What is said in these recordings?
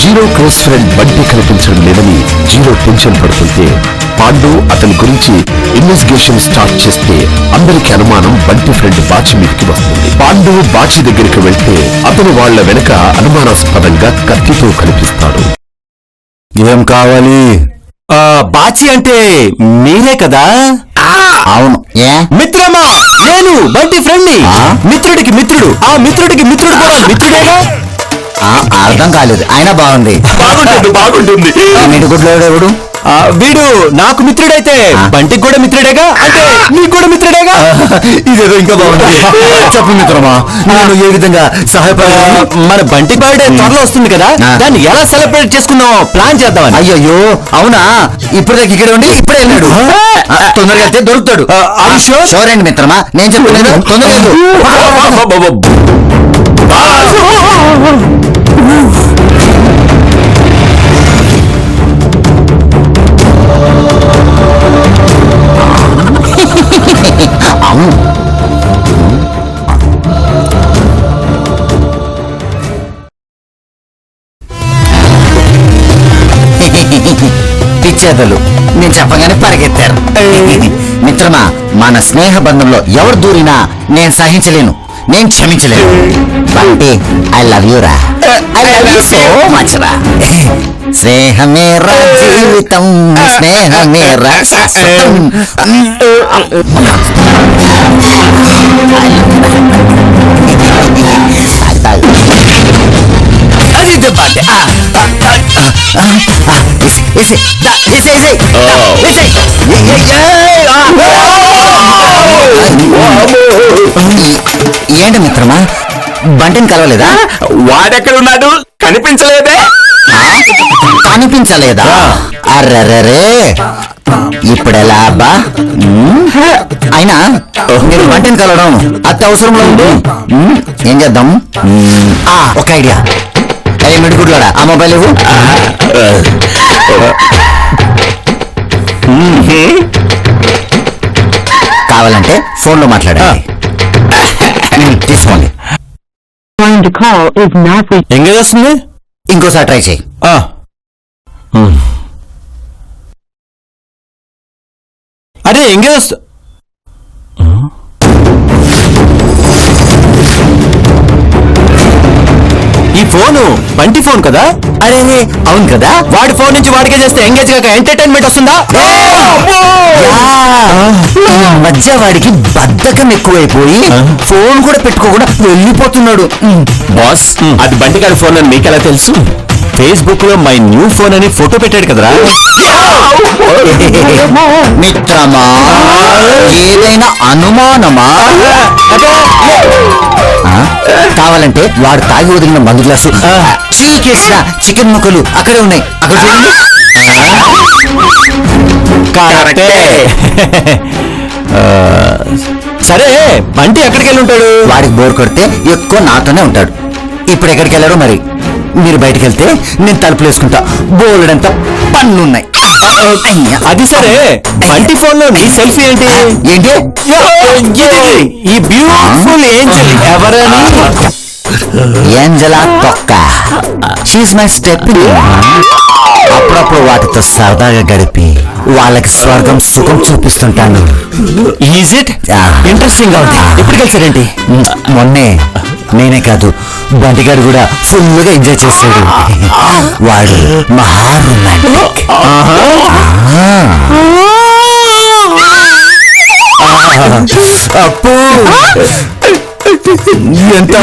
Zero close friend Bunty కనిపించడం లేదని zero tension పడుతుంటే పాండు అతని గురించి ఇన్వెస్టిగేషన్ స్టార్ట్ చేస్తే అందరికి అనుమానం బంటి ఫ్రెండ్ బాచి మీదకి వస్తుంది. పాండు బాచి దగ్గరికి వెళ్తే అతను వాళ్ల వెనక అనుమానాస్పదంగా కత్తితో కనిపిస్తాడు. ఏం కావాలి? బాచి అంటే మీరే కదా? అవును. ఏ మిత్రమా, నేను బంటి ఫ్రెండ్ ని. మిత్రుడికి మిత్రుడు, ఆ మిత్రుడికి మిత్రుడు కూడా మిత్రుడేనా? అర్థం కాలేదు. అయినా బాగుంది. బాగుంటుంది. మిడిగుడ్లో ఎవడు? వీడు నాకు మిత్రుడైతే బంటికి కూడా మిత్రుడేగా, అంటే నీకు కూడా మిత్రుడేగా. ఇదేదో ఇంకా బాగుంది. చెప్పు మిత్రమా, నేను ఏ విధంగా సహాయపడాలి? మన బంటి బర్త్డే త్వరలో వస్తుంది కదా, దాన్ని ఎలా సెలబ్రేట్ చేసుకుందాం ప్లాన్ చేద్దామని. అయ్యో అవునా? ఇప్పుడు దాకా ఇక్కడ ఉండి ఇప్పుడే వెళ్ళాడు. తొందరగా అయితే దొరుకుతాడు. షోర్ అండి మిత్రమా, నేను చెప్పలేదు. తొందరగా పిచ్చేదలు నేను చెప్పగానే పరిగెత్తారు. మిత్రమా, మన స్నేహ బంధంలో ఎవరు దూరినా నేను సహించలేను, నేను క్షమించలేను. బంటి, ఐ లవ్ యూ రా. I love you so much రా. స్నేహమే రా జీవితం, స్నేహమే రా శాశ్వతం. ఏంటి మిత్రమా, బంటిని కలవలేదా? వాడెక్కడున్నాడు? కనిపించలేదే. కనిపించలేదా? అర్రరే, ఇప్పుడెలా అబ్బా? అయినా మీరు బంటిని కలవడం అత్యవసరంలో ఉంది. ఏం చేద్దాం? ఒక ఐడియా. మిడిగుడ్లోడా, ఆ మొబైల్ ఇవ్వు. కావాలంటే ఫోన్ లో మాట్లాడండి. తీసుకోండి. ఎంగేజ్ వస్తుంది. ఇంకోసారి ట్రై చేయి. అరే ఎంగేజ్ వస్తు. ఈ ఫోను బంటి ఫోన్ కదా? అరే అవును కదా. వాడి ఫోన్ నుంచి వాడికే చేస్తే ఎంగేజ్ కాక ఎంటర్టైన్మెంట్ వస్తుందా? మధ్య వాడికి బద్ధకం ఎక్కువైపోయి ఫోన్ కూడా పెట్టుకోకుండా వెళ్ళిపోతున్నాడు. బాస్, అది బంటి గారి ఫోన్ అని మీకెలా తెలుసు? ఫేస్బుక్ లో మై న్యూ ఫోన్ అని ఫోటో పెట్టాడు కదరా. మిత్రమా, ఏదైనా అనుమానమా? కావాలంటే వాడు తాగి వదిలిన మందు గ్లాసు, చీకేసిన చికెన్ ముక్కలు అక్కడే ఉన్నాయి. అక్కడ చూడండి. సరే, బంటి ఎక్కడికి వెళ్ళి ఉంటాడు? వాడికి బోర్ కొడితే ఎక్కువ నాతోనే ఉంటాడు. ఇప్పుడు ఎక్కడికి వెళ్ళారో మరి. మీరు బయటకు వెళ్తే నేను తలుపులు వేసుకుంటా. బోలెడంత పనులున్నాయి. అది సరే, బంటి ఫోన్ లో నీ సెల్ఫీ ఏంటి? ఏంటి? ఈ బ్యూటిఫుల్ ఏంజల్ ఎవరని? ఏంజలా తొక్క. She is my step. అప్పుడప్పుడు వాటితో సరదాగా గడిపి వాళ్ళకి స్వర్గం సుఖం చూపిస్తుంటాను. Is it? ఇంట్రెస్టింగ్ గా ఉంది. ఎప్పుడు కలిసారేంటి? మొన్నే. నేనే కాదు, బంటిగాడు కూడా ఫుల్ గా ఎంజాయ్ చేశాడు. వాడు మహా రొమాంటిక్. అప్పు, ఎంత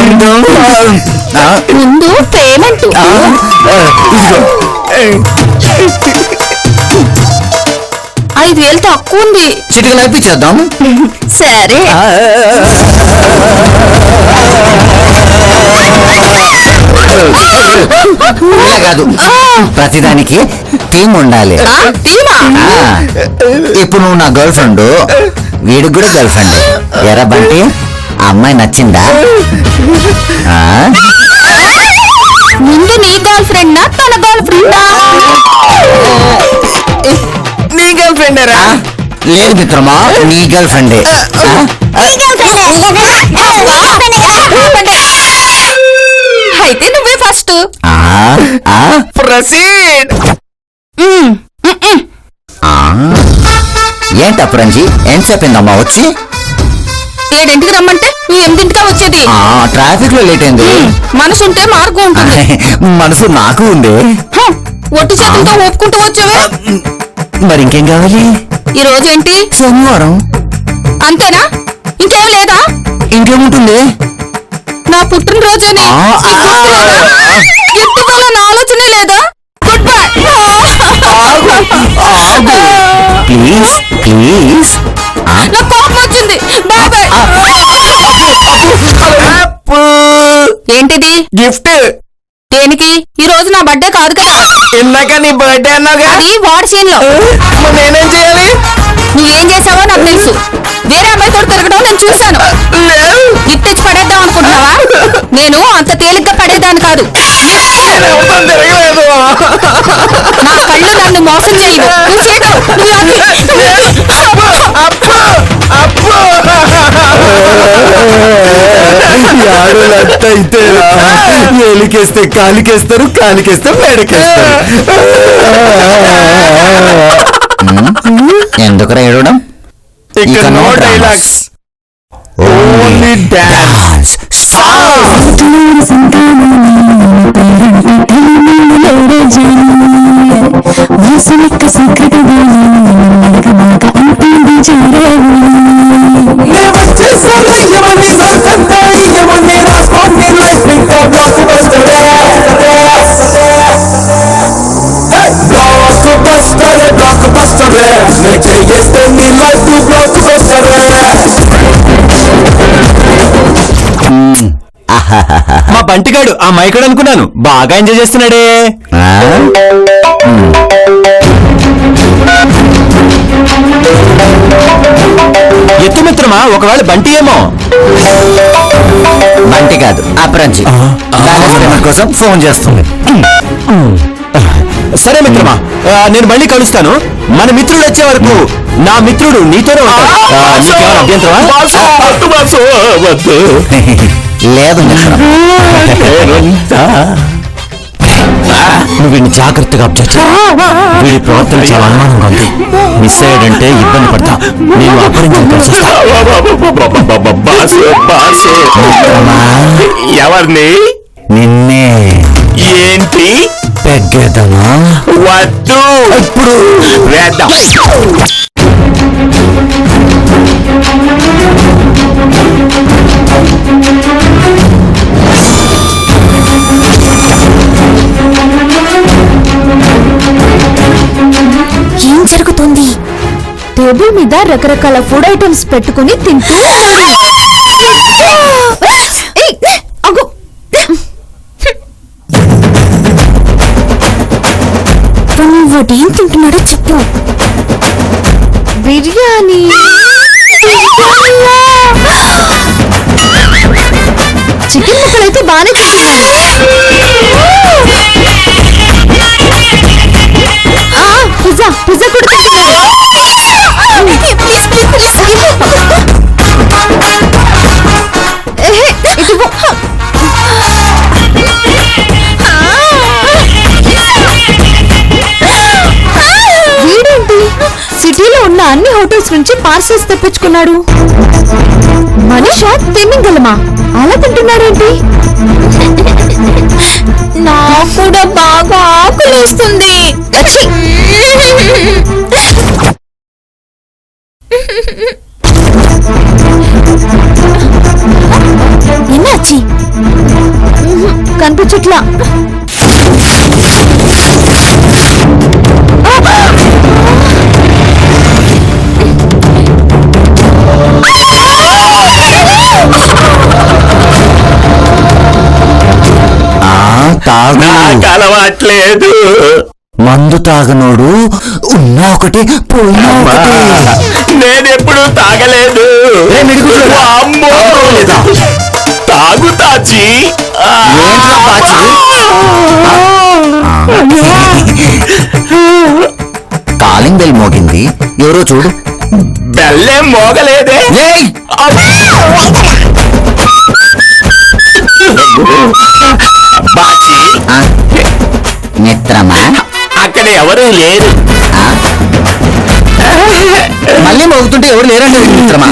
ముందు పేమెంట్. 5,000 తక్కువ ఉంది. చిటికలు అయిపించేద్దాం. సరే. కాదు, ప్రతిదానికి టీం ఉండాలి. ఇప్పుడు నువ్వు నా గర్ల్ ఫ్రెండ్, వీడికి కూడా గర్ల్ ఫ్రెండ్. ఎరా బంటి, ఆ అమ్మాయి నచ్చిందా? ముందు నీ గర్ల్ ఫ్రెండా తన గర్ల్ ఫ్రెండా? నీ గర్ల్ ఫ్రెండేరా? లేదు మిత్రమా, నీ గర్ల్ ఫ్రెండే. అయితే నువ్వే ఫస్ట్. ప్రొసీడ్. ఏంటి అప్పురంజీ ఎంతసేపు అయిందమ్మా వచ్చి? 7ంటికి రమ్మంటే నువ్వు 8ంటికా వచ్చేది? ట్రాఫిక్ లో లేట్ అయింది. మనసుంటే మార్గం ఉంటుంది. మనసు నాకు ఉంది. ఒట్టి చేతులతో ఒప్పుకుంటూ వచ్చావే. మరి ఇంకేం కావాలి? ఈ రోజేంటి? సోమవారం. అంతేనా? ఇంకేం లేదా? ఇంకేముంటుంది? నా పుట్టినరోజని గిఫ్ట్ ఇవ్వాలన్న ఆలోచనే లేదా? Goodbye. Please please. నా కోపం వచ్చింది. Bye bye. ఏంటిది? గిఫ్ట్. దేనికి? ఈ రోజు నా బర్త్డే కాదు కదా. ఇందాక నీ బర్త్డే అన్నాగా. అది వాడి సీన్ లో. నేనేం చేయాలి? నువ్వేం చేసావో నాకు తెలుసు. వేరే అమ్మాయితో తిరగడం నేను చూశాను. గిఫ్ట్ ఇచ్చి పడేద్దాం అనుకుంటున్నావా? నేను అంత తేలిగ్గా పడేదాన్ని కాదు. నా కళ్ళు నన్ను మోసం చేయవు. నువ్వు చేతు. ఆడలంతా ఇంతేరా. ఎలికేస్తే కాలికేస్తారు, కాలికేస్తే మెడకేస్తారు. ఎందుకురా ఏడవడం? ఇక నో డైలాగ్స్, ఓన్లీ డాన్స్. మా బంటిగాడు ఆ మైకడు అనుకున్నాను. బాగా ఎంజాయ్ చేస్తున్నాడే. ఎత్తు మిత్రమా, ఒకవేళ బంటి ఏమో. బంటి కాదు అప్రంచి. కోసం ఫోన్ చేస్తుంది. సరే మిత్రమా, నేను మళ్ళీ కలుస్తాను. మన మిత్రుడు వచ్చే వరకు నా మిత్రుడు నీతోనే ఉంటాడు. నీకేమైనా అభ్యంతరమా? లేదు మిత్రం. నువ్వు వీడిని జాగ్రత్తగా అబ్జర్వ్ చేయి. వీడి ప్రవర్తన చాలా అనుమానంగా ఉంది. మిస్ అయ్యాడంటే ఇబ్బంది పడతా. నేను అపరించాను కలిసి ఎవరిని? నిన్నే. ఏంటి? పెగ్గేద్దామా? వద్దు, ఇప్పుడు వేద్దాం. ఏం జరుగుతుంది? టేబుల్ మీద రకరకాల ఫుడ్ ఐటమ్స్ పెట్టుకుని తింటూ వాటేం తింటున్నాడో చెప్పు. బిర్యానీ, చికెన్ ముక్కలైతే బాగానే తింటున్నాడు. పిజ్జా పిజ్జా కూడా తింటున్నాడు. వీడేంటి సిటీలో ఉన్న అన్ని హోటల్స్ నుంచి పార్సల్స్ తెప్పించుకున్నాడు. మనిషా తిన్నగలమా? అలా తింటున్నాడేంటి? నాకు కూడా బాగా ఆకలిస్తుంది. ఎన్నాచి కనిపించట్లా. అలవాట్లేదు. మందు తాగనోడు ఉన్నా ఒకటి పోయినా ఒకటి. నేనెప్పుడు తాగలేదు. అమ్మో, తాగుతాచి. కాలింగ్ బెల్ మోగింది, ఎవరో చూడు. బెల్లేం మోగలేదే. మిత్రమా, లేరు. మళ్ళీ మోగుతుంటే ఎవరు లేరండి మిత్రమా.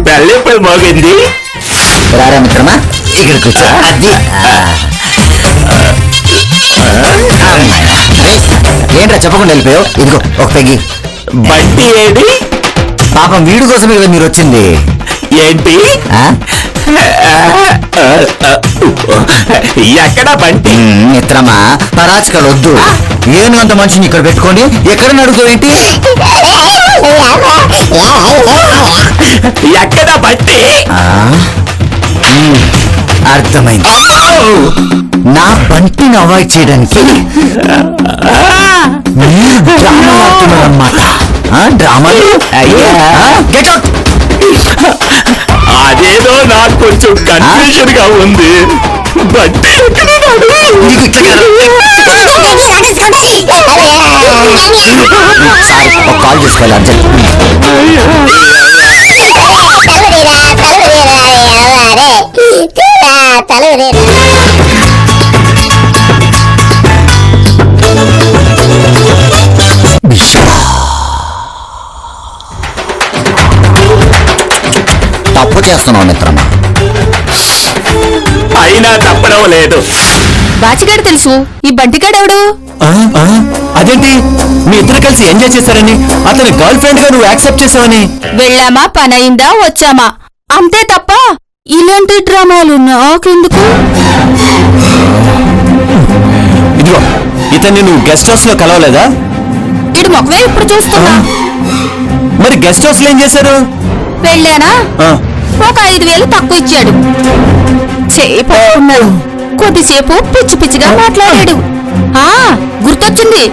బెల్ ఎప్పుడు మోగింది? రారా మిత్రమా, ఇక్కడ కూర్చో. అది ఏంట్రా చెప్పకుండా వెళ్ళిపోయావు? ఇదిగో ఒక పెగ్గి. బంటి ఏడి? పాపం వీడి కోసమే కదా మీరు వచ్చింది. ఏంటి? ఆ? ఎక్కడ బంటి? మిత్రమా, పరాచకాలు వద్దు. ఏను అంత మనిషిని ఇక్కడ పెట్టుకొని ఎక్కడ నడుగుతావేంటి? ఎక్కడ బంటి? అర్థమైంది. నా బంటిని అవాయిడ్ చేయడానికి డ్రామాలు ఆడుతున్నారన్నమాట. డ్రామాలు? Get out. అదేదో నాకు కొంచెం కన్ఫ్యూజన్ గా ఉంది. బంటి ఎక్కడున్నాడు? నీకు ఇట్లా సారీ, ఒక కాల్ చేసుకోవాలి అర్జెంట్. తప్పు చేస్తున్నావు మిత్రమా. అయినా తప్పడం లేదు. బాచిగాడు తెలుసు, ఈ బంటిగాడెవడు? అదేంటి మీ ఇద్దరు కలిసి ఎంజాయ్ చేశారని, అతని గర్ల్ ఫ్రెండ్ గా నువ్వు యాక్సెప్ట్ చేసావని? వెళ్ళామా, పనయిందా, వచ్చామా, అంతే తప్ప ఇలాంటి డ్రామాలు నాకెందుకు? ఇదిగో, ఇతన్ని నువ్వు గెస్ట్ హౌస్ లో కలవలేదా? ఇడు మొక్కవే ఇప్పుడు చూస్తున్నా. మరి గెస్ట్ హౌస్ లో ఏం చేశారు? వెళ్ళానా, ఒక 5,000 తక్కువ ఇచ్చాడు. చేయి పట్టుకున్నాడు. కొద్దిసేపు పిచ్చి పిచ్చిగా మాట్లాడాడు. గుర్తొచ్చింది.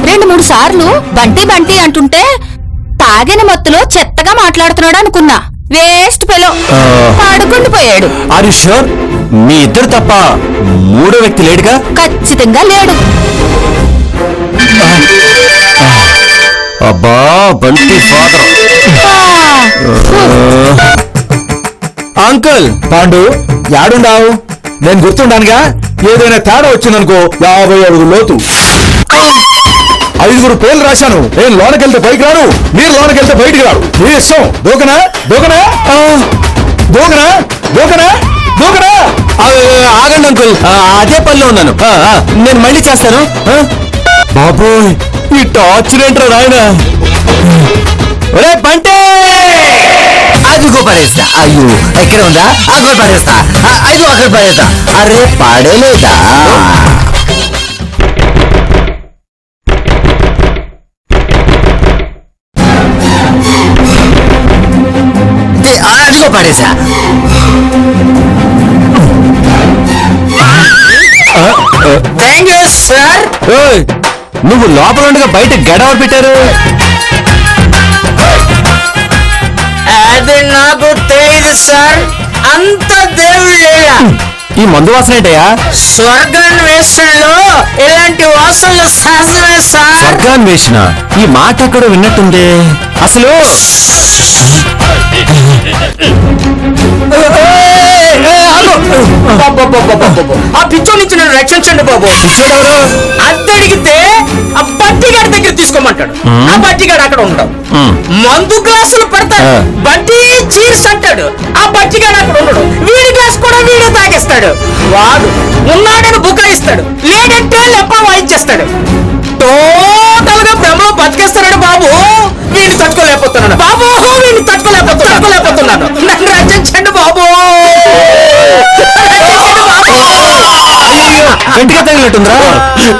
2-3 సార్లు బంటి బంటి అంటుంటే తాగిన మత్తులో చెత్తగా మాట్లాడుతున్నాడు అనుకున్నా. Waste fellow. పడుకుండిపోయాడు. Are you sure? మీ ఇద్దరు తప్ప మూడో వ్యక్తి లేడుగా? ఖచ్చితంగా లేడు. అబ్బా, బంటి ఫాదర్. అంకుల్ పాండు, యాడుండావు? నేను గుర్తుండానుగా. ఏదైనా తేడా వచ్చిందనుకో 50 అడుగుల లోతు. 5 పేర్లు రాశాను. నేను లోనకెళ్తే పైకి రాను, మీరు లోనకెళ్తే బయటికి రాడు. నీ ఇష్టం. దూకనా దూకనా దూకనా దూకనా దూకనా? ఆగండి అంకుల్, అదే పనిలో ఉన్నాను. నేను మళ్ళీ చేస్తాను. బాబోయ్, ఈ టార్చర్ ఏంట్రా నాయన. ఒరే బంటే, అదిగో పడేస్తా. అయ్యో, ఎక్కడ ఉందా? అక్కడ పడేస్తా. అయ్యో, అక్కడ పడేస్తా. అరే పడేలేదా? అదిగో పడేసా. Thank you sir. నువ్వు లోపల ఉండగా బయట గడవరు పెట్టారు. అది నాకు తెలియదు సార్. అంత దేవుడు లేదా? ఈ మందు వాసన ఏంటయ్యా? స్వర్గాన్వేషణలో ఇలాంటి వాసనలు సహజమే సార్. స్వర్గాన్వేషణ, ఈ మాట ఎక్కడో విన్నట్టుంది. అసలు ఆ పిచ్చో నుంచి నన్ను రక్షించండి బాబు. అద్దడిగితే ఆ బట్టిగాడి దగ్గర తీసుకోమంటాడు. ఆ బట్టిగాడు అక్కడ ఉండవు. మందు గ్లాసులు పడతాడు. బట్టి చీర్స్ అంటాడు. ఆ బట్టిగాడు అక్కడ ఉండడు. వీడి గ్లాస్ కూడా వీడే తాగేస్తాడు. వాడు ఉన్నాడని బుకాయిస్తాడు, లేదంటే లెప్ప వాయించేస్తాడు. టోటల్ గా భ్రమలో బతికేస్తున్నాడు బాబు. వీడిని తట్టుకోలేకపోతున్నాను బాబు. వీడిని తట్టుకోలేకపోతున్నాను. నన్ను రక్షించండి బాబు. గట్టిగా తగిలినట్టుందిరా.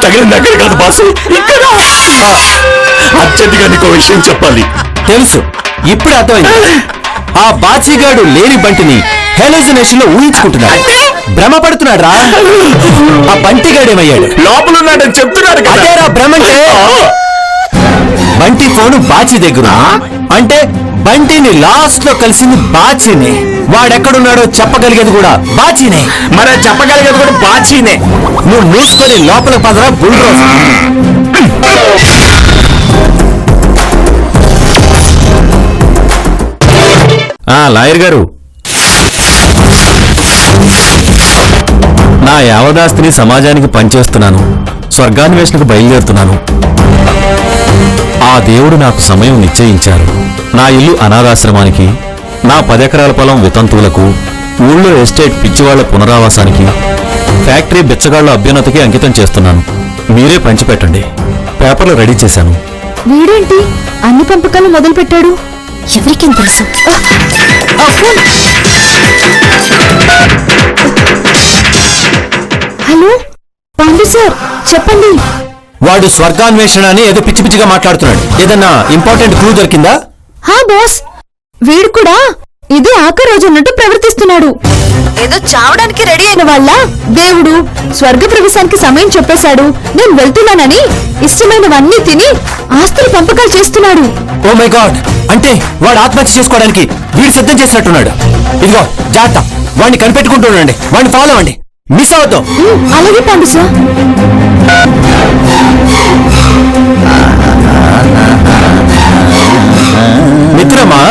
తగిలిన దగ్గర కాదు బాసు, ఇక్కడ. అర్జెంటుగా నీకు విషయం చెప్పాలి. తెలుసు, ఇప్పుడు అర్థమైంది. ఆ బాచిగాడు లేని బంటిని హెలోసినేషన్ లో ఊహించుకుంటున్నాడు. భ్రమ పడుతున్నాడు రా. ఆ బంటిగాడేమయ్యాడు? లోపల ఉన్నాడని చెప్తున్నాడు కదా. అదేరా భ్రమంటే. బంటి ఫోను బాచి దగ్గర, అంటే బంటిని లాస్ట్ లో కలిసింది బాచినే. వాడెక్కడున్నాడో చెప్పగలిగేది కూడా బాచినే. మరి చెప్పగలిగేది కూడా బాచీనే. నువ్వు మూసుకొని లోపల పదరా బుల్రోజ్. లాయర్ గారు, నా యావదాస్తిని సమాజానికి పనిచేస్తున్నాను. స్వర్గాన్వేషణకు బయలుదేరుతున్నాను. ఆ దేవుడు నాకు సమయం నిశ్చయించారు. నా ఇల్లు అనాథాశ్రమానికి, నా 10 ఎకరాల పొలం వితంతువులకు, ఊళ్ళో ఎస్టేట్ పిచ్చివాళ్ల పునరావాసానికి, ఫ్యాక్టరీ బిచ్చగాళ్ల అభ్యున్నతికి అంకితం చేస్తున్నాను. మీరే పంచిపెట్టండి. పేపర్లు రెడీ చేశాను. వీడేంటి అన్ని పంపకాలు మొదలు పెట్టాడు? ఎవరికేం తెలుసు? హలో పాండు సార్, చెప్పండి. వాడు స్వర్గాన్వేషణ అని ఏదో పిచ్చి పిచ్చిగా మాట్లాడుతున్నాడు. ఏదన్నా ఇంపార్టెంట్ క్లూ దొరికిందా? హా బాస్, వీడు కూడా ఇది ఆఖరి రోజు అన్నట్టు ప్రవర్తిస్తున్నాడు. ఏదో చావడానికి రెడీ అయిన వాళ్ళ దేవుడు స్వర్గ ప్రవేశానికి సమయం చెప్పేశాడు, నేను వెళ్తున్నానని ఇష్టమైనవన్నీ తిని ఆస్తులు పంపకాలు చేస్తున్నాడు. ఓ మై గాడ్, అంటే వాడు ఆత్మహత్య చేసుకోవడానికి వీడు సిద్ధం చేసినట్టున్నాడు. ఇదిగో జాగ్రత్త, వాడిని కనిపెట్టుకుంటూ ఉండండి. వాడిని ఫాలో అవ్వండి, మిస్ అవద్దు. అలాగే పాండు సార్. మిత్రమా,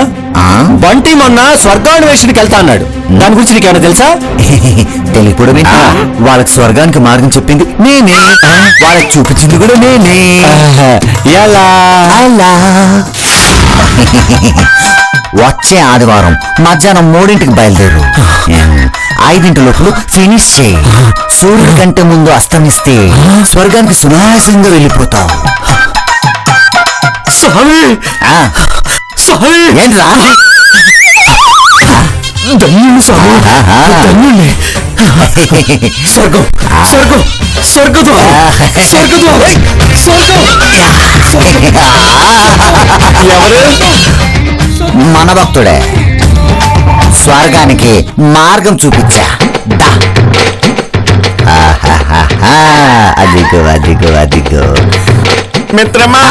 బంటి మొన్న స్వర్గాన్వేషణకి వెళ్తా అన్నాడు. దాని గురించి నీకేమైనా తెలుసా? తెలియకూడదు. వాళ్ళకి స్వర్గానికి మార్గం చెప్పింది నేనే, వాళ్ళకి చూపించింది కూడా నేనే. ఎలా? వచ్చే ఆదివారం మధ్యాహ్నం 3ంటికి బయలుదేరు. 5 లోపల ఫినిష్ చేయి. సూర్యుడి కంటే ముందు అస్తమిస్తే స్వర్గానికి సునాయాసంగా వెళ్ళిపోతావు. స్వామి, స్వామి, ఏంట్రా? ధన్యుణ్ణి స్వామి, ధన్యుణ్ణి. స్వర్గం, స్వర్గం, స్వర్గద్వారం, స్వర్గద్వారం, స్వర్గం. ఎవరు? మన భక్తుడే. స్వర్గానికి మార్గం చూపించా. దా. అదిగో అదిగో అదిగో. మిత్రమా,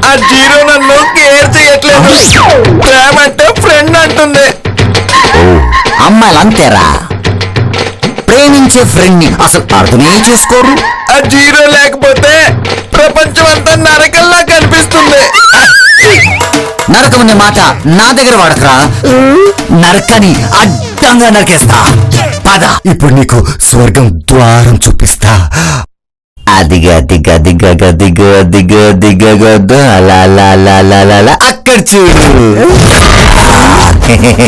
ఆ జీరో నన్ను కేర్ చేయట్లేదు. ప్రేమ అంటే ఫ్రెండ్ అంటుంది. అమ్మాయిలు అంతేరా, ప్రేమించే ఫ్రెండ్ ని అసలు అర్థమే చేసుకోరు. ఆ జీరో లేకపోతే ప్రపంచం అంతా నరకల్లా కనిపిస్తుంది. నరకం అనే మాట నా దగ్గర వాడకరా. నరకని అడ్డంగా నరికేస్తా. పద, ఇప్పుడు నీకు స్వర్గం ద్వారం చూపిస్తా. అదిగా దిగా దిగా దిగా దిగా దిగా అలా అక్కడ చూడు.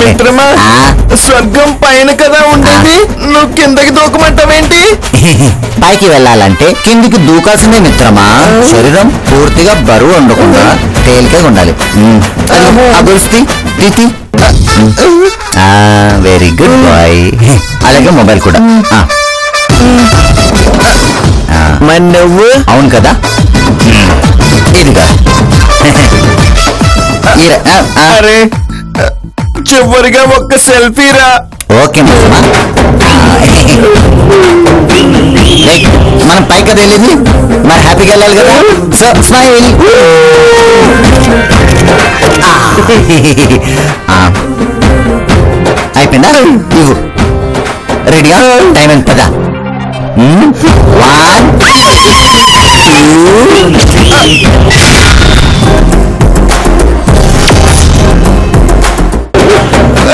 మిత్రమా, స్వర్గం పైన కదా ఉండేది, నువ్వు కిందకి దూకమంటావేంటి? పైకి వెళ్ళాలంటే కిందికి దూకాల్సిందే మిత్రమా. శరీరం పూర్తిగా బరువు ఉండకుండా తేలికగా ఉండాలి. అగొలుస్తుంది ప్రీతి. Very good boy. అలాగే మొబైల్ కూడా. మరి నువ్వు? అవును కదా, ఇదిగా. అరే, చివరిగా ఒక్క సెల్ఫీ రా. ఓకే మిత్రమా. మనం పైకి కదా వెళ్ళేది, మరి హ్యాపీగా వెళ్ళాలి కదా. So smile. అయిపోయిందా? ఇవ్వు. రెడీయా? టైం ఎంత? పదా. 1 2.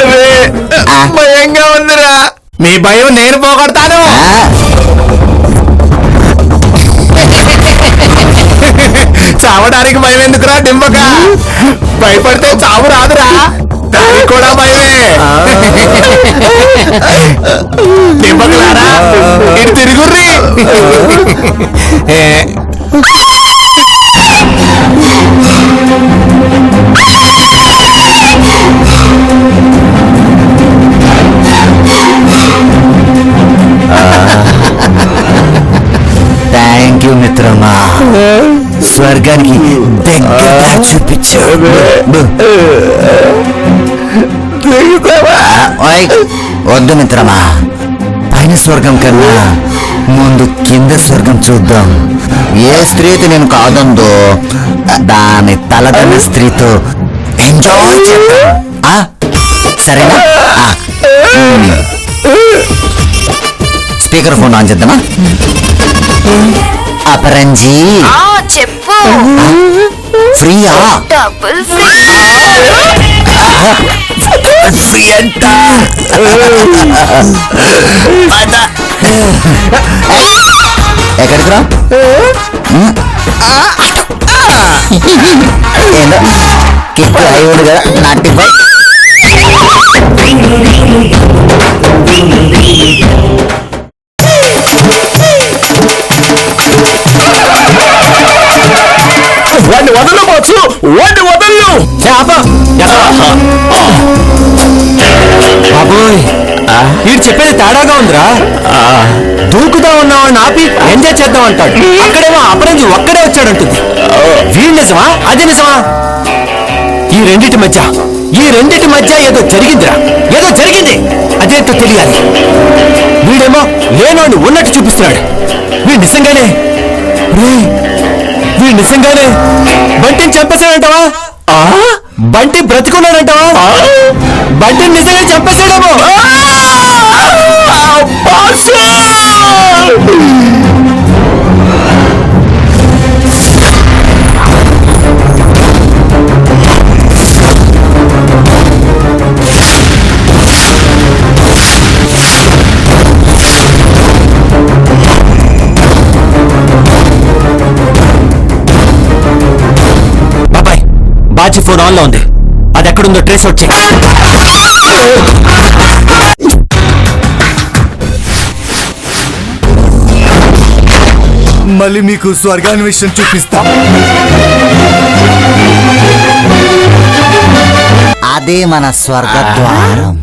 అరే, భయంగా ఉందిరా. మీ భయం నేను పోగొడతాను. చావడానికి భయం ఎందుకురా డింబక? భయపడితే చావు రాదురా, దానికి కూడా భయమే. డింబకలారా, ఇటు తిరుగుర్రి. థ్యాంక్ యూ మిత్రమా, స్వర్గానికి దగ్గరగా చూపించావు. వద్దు మిత్రమా, పైన స్వర్గం కన్నా ముందు కింద స్వర్గం చూద్దాం. ఏ స్త్రీతో నేను కాదందో దాని తలదన్న స్త్రీతో ఎంజాయ్ చేద్దాం. సరేనా? స్పీకర్ ఫోన్ ఆన్ చేద్దామా? అపరంజీ, చెప్పు. ఫ్రీయా? Double free. ఫ్రీ అంట. ఎక్కడికి రా ఏందో కిక్కు అయ్యోడు కదా నాటిపై వాడిని వదలు బాచు, వాడిని వదలు. బాబోయ్ వీడు చెప్పేది తేడాగా ఉందిరా. దూకుతా ఉన్నవాడిని ఆపి ఎంజాయ్ చేద్దాం అంటాడు, అక్కడేమో అపరంజి ఒక్కడే వచ్చాడంటుంది. వీడు నిజమా అది నిజమా? ఈ రెండిటి మధ్య ఏదో జరిగిందిరా, ఏదో జరిగింది, అదేంటో తెలియాలి. వీడేమో లేనోడిని ఉన్నట్టు చూపిస్తున్నాడు. వీడు నిజంగానే బంటిని చంపేశాడంటావా? బంటి బ్రతికున్నాడంటావా? బంటిని నిజంగా చంపేశాడేమో. బాబాయ్ బాచి ఫోన్ ఆన్ లో ఉంది, అది ఎక్కడుందో ట్రేస్ అవుట్ చేయి. మళ్ళీ మీకు స్వర్గాన్వేషణ చూపిస్తా. అదే మన స్వర్గద్వారం.